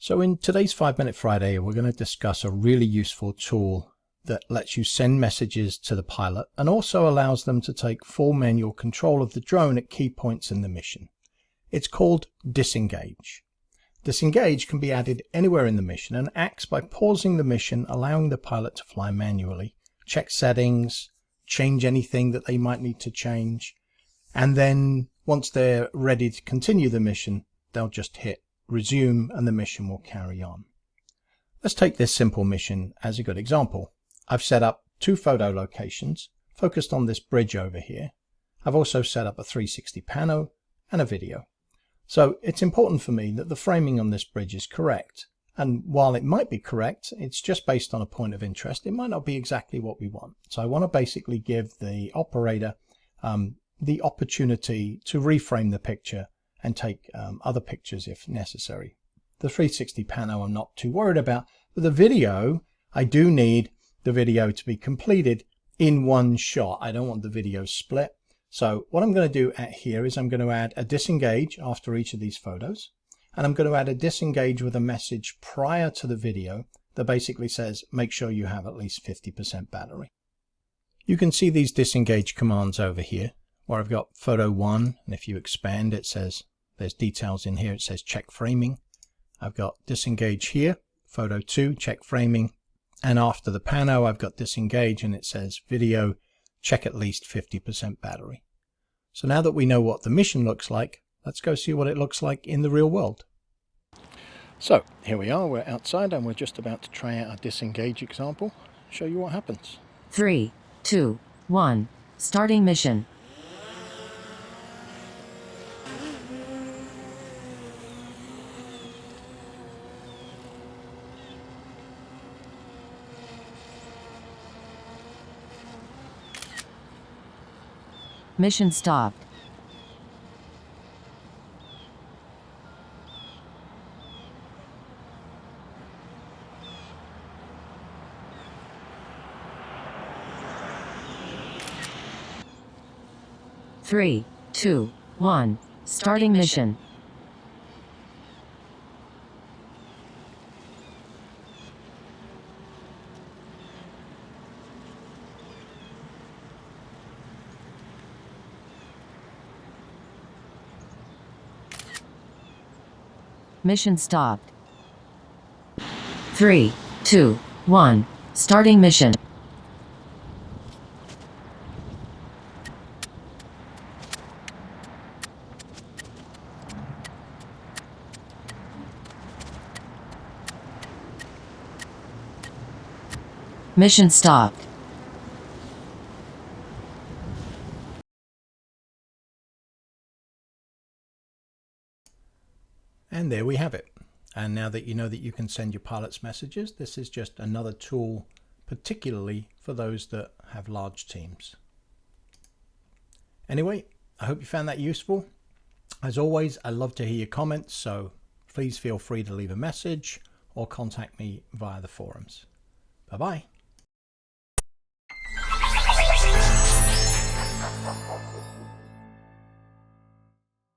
So in today's 5-Minute Friday, we're going to discuss a really useful tool that lets you send messages to the pilot and also allows them to take full manual control of the drone at key points in the mission. It's called Disengage. Disengage can be added anywhere in the mission and acts by pausing the mission, allowing the pilot to fly manually, check settings, change anything that they might need to change, and then once they're ready to continue the mission, they'll just hit resume and the mission will carry on. Let's take this simple mission as a good example. I've set up 2 photo locations focused on this bridge over here. I've also set up a 360 pano and a video. So it's important for me that the framing on this bridge is correct. And while it might be correct, it's just based on a point of interest. It might not be exactly what we want. So I want to basically give the operator the opportunity to reframe the picture and take other pictures if necessary. The 360 pano I'm not too worried about, but the video, I do need the video to be completed in one shot. I don't want the video split. So what I'm going to do at here is I'm going to add a disengage after each of these photos, and I'm going to add a disengage with a message prior to the video that basically says make sure you have at least 50% battery. You can see these disengage commands over here where I've got photo 1, and if you expand it says there's details in here. It says check framing. I've got disengage here, photo 2, check framing, and after the pano I've got disengage and it says video, check at least 50% battery. So now that we know what the mission looks like, let's go see what it looks like in the real world. So here we are, we're outside and we're just about to try out our disengage example, show you what happens. 3, 2, 1, starting mission. Mission stopped. Three, 2, 1, starting mission. Mission stopped. 3, 2, 1, starting mission. Mission stopped. And there we have it. And now that you know that you can send your pilots messages, this is just another tool, particularly for those that have large teams. Anyway, I hope you found that useful. As always, I love to hear your comments, so please feel free to leave a message or contact me via the forums. Bye-bye.